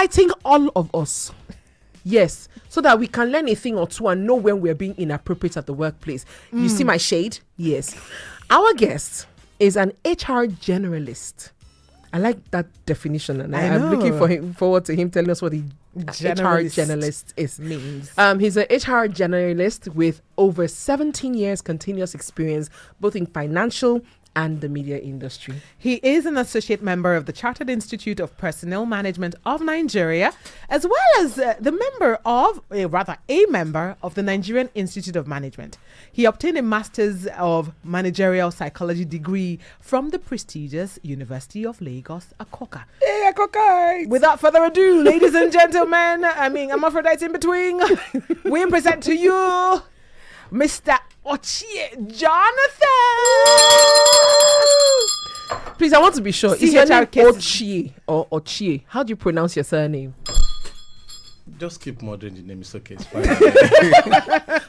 Inviting all of us. Yes, so that we can learn a thing or two and know when we're being inappropriate at the workplace. You see my shade? Yes. Our guest is an HR generalist. I like that definition, and I'm looking forward to him telling us what HR generalist means. He's an HR generalist with over 17 years continuous experience, both in financial and the media industry. He is an associate member of the Chartered Institute of Personnel Management of Nigeria, as well as a member of the Nigerian Institute of Management. He obtained a Master's of Managerial Psychology degree from the prestigious University of Lagos, Akoka. Hey, Akoka! Without further ado, ladies and gentlemen, Hermaphrodites in between, we present to you Mr. Ochie Jonathan. Please, I want to be sure. Is your name Ochie or Ochie? How do you pronounce your surname? Just keep modern the name. It's okay. It's fine.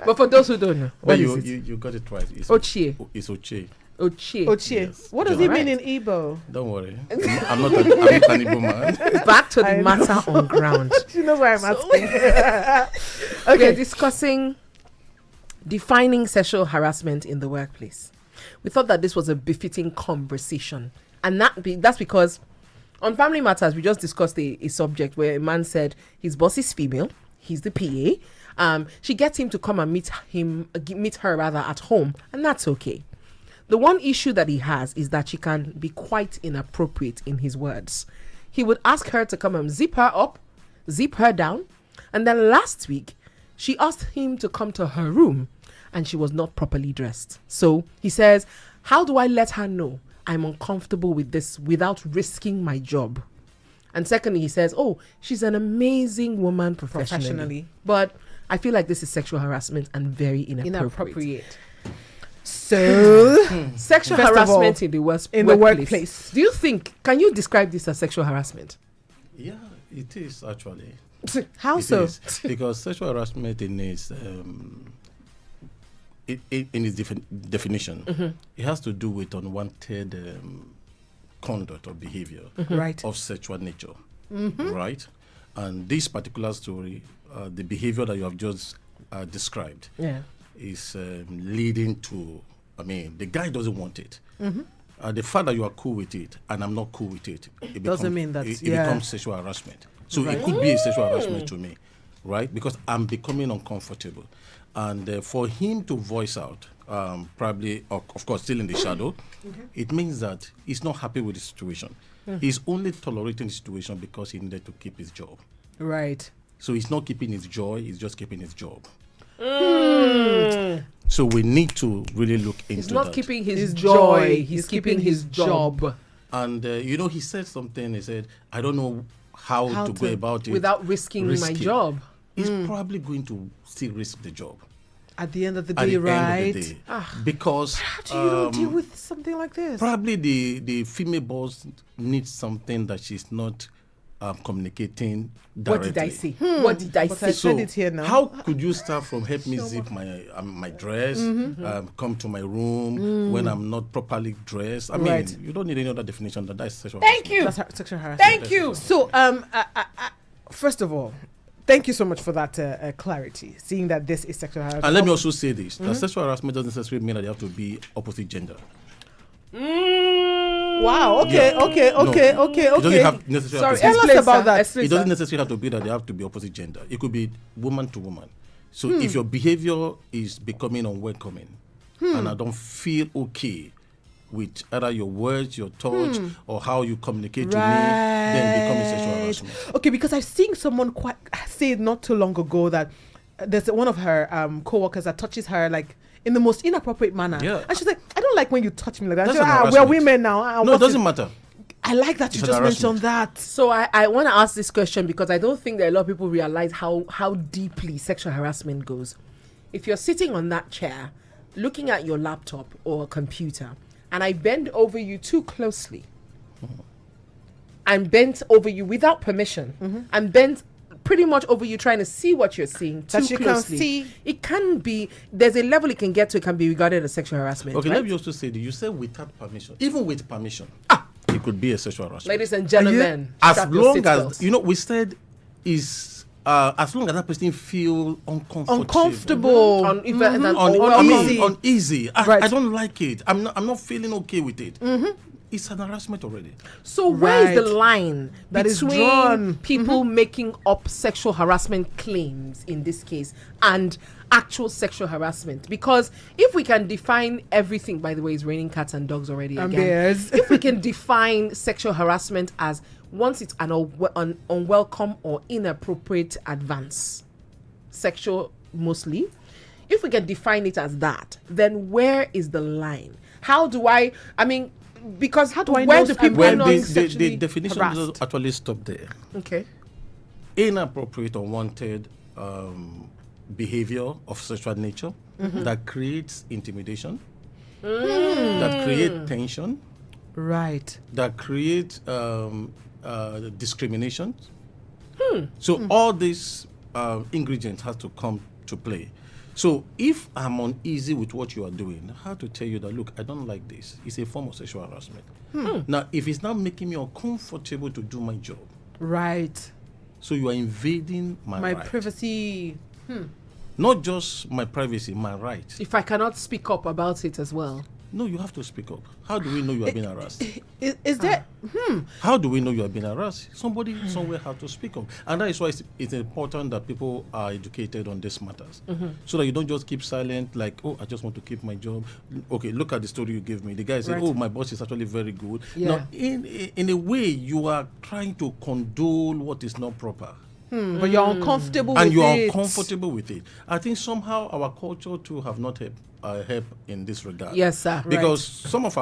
But for those who don't know, but you got it right. It's Ochie. It's Ochie. Ochie. Ochie. Yes. What does it mean in Igbo? Don't worry. I'm not an Igbo man. Back to the matter on ground. You know why I'm asking. Okay, we're discussing defining sexual harassment in the workplace. We thought that this was a befitting conversation, and that's because on Family Matters we just discussed a subject where a man said his boss is female, he's the PA. She gets him to come and meet her at home, and that's okay. The one issue that he has is that she can be quite inappropriate in his words. He would ask her to come and zip her up, zip her down, and then last week she asked him to come to her room and she was not properly dressed. So he says, how do I let her know I'm uncomfortable with this without risking my job? And secondly, he says, oh, she's an amazing woman professionally. But I feel like this is sexual harassment and very inappropriate. So, sexual harassment in the workplace. Do you think, can you describe this as sexual harassment? Yeah, it is actually. How so? Because sexual harassment in its definition, it has to do with unwanted conduct or behavior right, of sexual nature, right? And this particular story, the behavior that you have just described, is leading to, the guy doesn't want it. The fact that you are cool with it and I'm not cool with it, it doesn't mean that it becomes sexual harassment. So it could be a sexual harassment to me, right? Because I'm becoming uncomfortable. And for him to voice out, probably, of course, still in the shadow, it means that he's not happy with the situation. He's only tolerating the situation because he needed to keep his job. Right. So he's not keeping his joy, he's just keeping his job. So we need to really look into that. He's not keeping his joy, he's keeping his job. And, he said something, he said, I don't know how to go about it. Without risking my job. He's probably going to still risk the job. At the end of the day, right? Because how do you deal with something like this? Probably the female boss needs something that she's not communicating directly. What did I say? What did I say? I said it here now. How could you start from help me zip my dress, come to my room when I'm not properly dressed? I mean, you don't need any other definition that is sexual harassment. Thank you. That's sexual harassment. Thank you. So, first of all, thank you so much for that clarity, seeing that this is sexual harassment. And let me also say this, that sexual harassment doesn't necessarily mean that they have to be opposite gender. Wow, okay. It doesn't have necessarily Sorry, tell us about that. It doesn't necessarily have to be that they have to be opposite gender. It could be woman to woman. So if your behavior is becoming unwelcoming and I don't feel okay with either your words, your touch, or how you communicate to me, then it becomes sexual harassment. Okay, because I've seen someone say not too long ago that there's one of her co-workers that touches her like in the most inappropriate manner. Yeah. And she's like, I don't like when you touch me like that. Like, we're women now. No, it doesn't matter. I like that you just mentioned that. So I want to ask this question because I don't think that a lot of people realize how deeply sexual harassment goes. If you're sitting on that chair, looking at your laptop or computer, and I bend over you too closely, I'm bent over you without permission, I'm bent pretty much over you trying to see what you're seeing too closely. Can see. It can be, there's a level it can get to, it can be regarded as sexual harassment. Okay, right? let me also say that you said without permission. Even with permission, it it could be a sexual harassment. Ladies and gentlemen, As strap your long seatbelts. as we said is as long as that person feel Uncomfortable. uneasy. Right. I don't like it. I'm not feeling okay with it. It's an harassment already. So where is the Right. line That is between drawn. people making up sexual harassment claims in this case and actual sexual harassment? Because if we can define everything, by the way, it's raining cats and dogs already And again. bears. If we can define sexual harassment as once it's an unwelcome or inappropriate advance, sexual mostly, if we can define it as that, then where is the line? How do I mean, because How do I where know do I'm people Well, not the sexually definition harassed? doesn't actually stop there. Okay. Inappropriate, unwanted behavior of sexual nature that creates intimidation, that creates tension, Right. that creates discrimination. So all these ingredients have to come to play. So if I'm uneasy with what you are doing, I have to tell you that, look, I don't like this. It's a form of sexual harassment. Now, if it's not making me uncomfortable to do my job, Right. so you are invading my right. Privacy. Not just my privacy, my right. If I cannot speak up about it as well. No, you have to speak up. How do we know you are being harassed? Is there? How do we know you are being harassed? Somebody somewhere has to speak up. And that is why it's important that people are educated on these matters. So that you don't just keep silent, like, oh, I just want to keep my job. Okay, look at the story you gave me. The guy said, Right. oh, my boss is actually very good. Yeah. Now, in a way, you are trying to condole what is not proper. But you're uncomfortable And with you are it. uncomfortable with it. I think somehow our culture too have not helped in this regard. Yes, sir. Because some of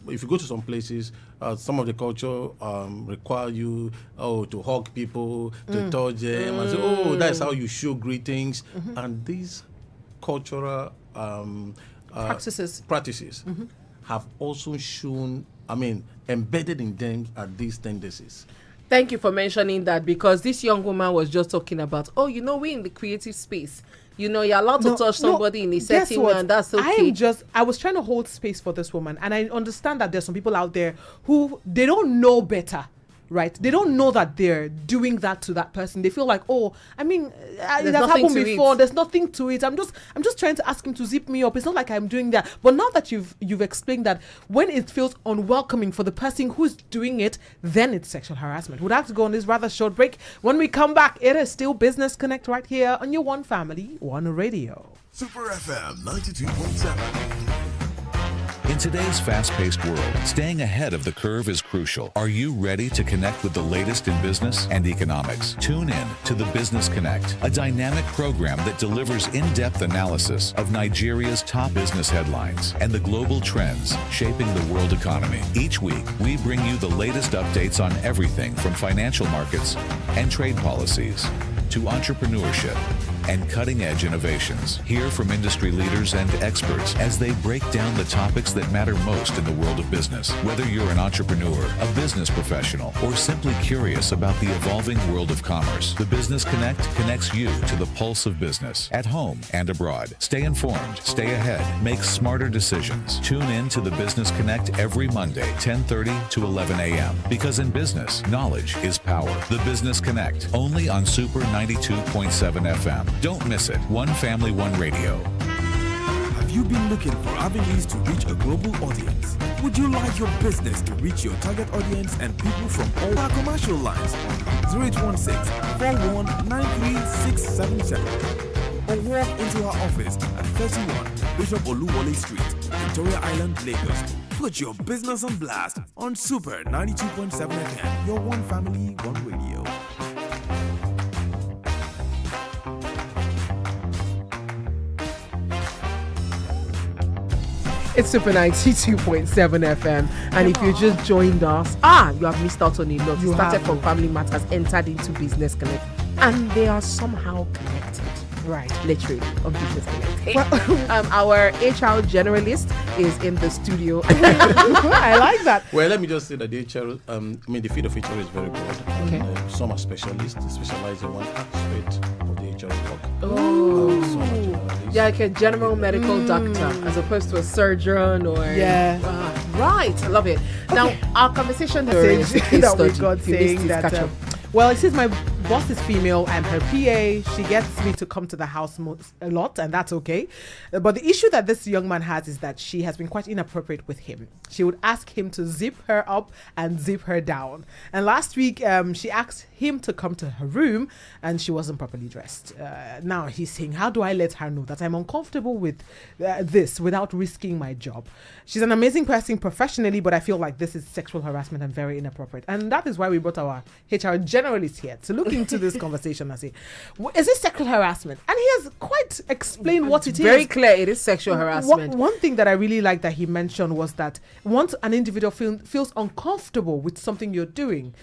if you go to some places, some of the culture require you to hug people, to touch them, and say, oh, that's how you show greetings. And these cultural Practices. have also shown, embedded in them are these tendencies. Thank you for mentioning that, because this young woman was just talking about, we in the creative space. You're allowed to touch somebody in a guess certain way, what? and that's okay. I was trying to hold space for this woman, and I understand that there's some people out there who they don't know better. Right, they don't know that they're doing that to that person. They feel like, it has happened before. There's nothing to it. I'm just trying to ask him to zip me up. It's not like I'm doing that. But now that you've explained that, when it feels unwelcoming for the person who's doing it, then it's sexual harassment. We'd have to go on this rather short break. When we come back, it is still Business Connect right here on your One Family, One Radio. Super FM 92.7. In today's fast-paced world, staying ahead of the curve is crucial. Are you ready to connect with the latest in business and economics? Tune in to the Business Connect, a dynamic program that delivers in-depth analysis of Nigeria's top business headlines and the global trends shaping the world economy. Each week, we bring you the latest updates on everything from financial markets and trade policies to entrepreneurship and cutting-edge innovations. Hear from industry leaders and experts as they break down the topics that matter most in the world of business. Whether you're an entrepreneur, a business professional, or simply curious about the evolving world of commerce, the Business Connect connects you to the pulse of business at home and abroad. Stay informed, stay ahead, make smarter decisions. Tune in to the Business Connect every Monday, 10:30 to 11 a.m. Because in business, knowledge is power. The Business Connect, only on Super 92.7 FM. Don't miss it. One Family, One Radio. Have you been looking for avenues to reach a global audience? Would you like your business to reach your target audience and people from all our commercial lines on 0816-4193-677 or walk into our office at 31 Bishop Oluwole Street, Victoria Island, Lagos. Put your business on blast on Super 92.7 FM, your One Family, One Radio. It's Super 92.7 FM. And if you just joined us, you have missed out on a lot. You started from Family Matters, entered into Business Connect, and they are somehow connected. Right, literally, on Business Connect. Hey, our HR generalist is in the studio. I like that. Well, let me just say that the HR, the field of HR is very broad. Okay. And, some are specialists, they specialize in one aspect of the HR work. Some are generalists. Yeah, like a general medical doctor as opposed to a surgeon or Right, I love it. Now, our conversation is a case that we study. got If you missed saying this, that catch up. well, it says my boss is female and her PA, she gets me to come to the house a lot, and that's okay. But the issue that this young man has is that she has been quite inappropriate with him. She would ask him to zip her up and zip her down. And last week, she asked him to come to her room and she wasn't properly dressed. Now he's saying, how do I let her know that I'm uncomfortable with this without risking my job? She's an amazing person professionally, but I feel like this is sexual harassment and very inappropriate. And that is why we brought our HR generalist here to look into this conversation and say, is this sexual harassment? And he has quite explained what it is. Very clear, it is sexual harassment. One thing that I really like that he mentioned was that once an individual feels uncomfortable with something you're doing,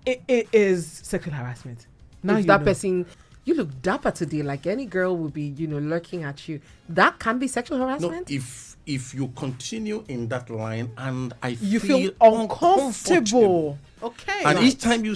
it is sexual harassment. Now If that person, you look dapper today, like any girl would be, lurking at you. That can be sexual No, harassment. if you continue in that line and you feel uncomfortable. Okay. and each time you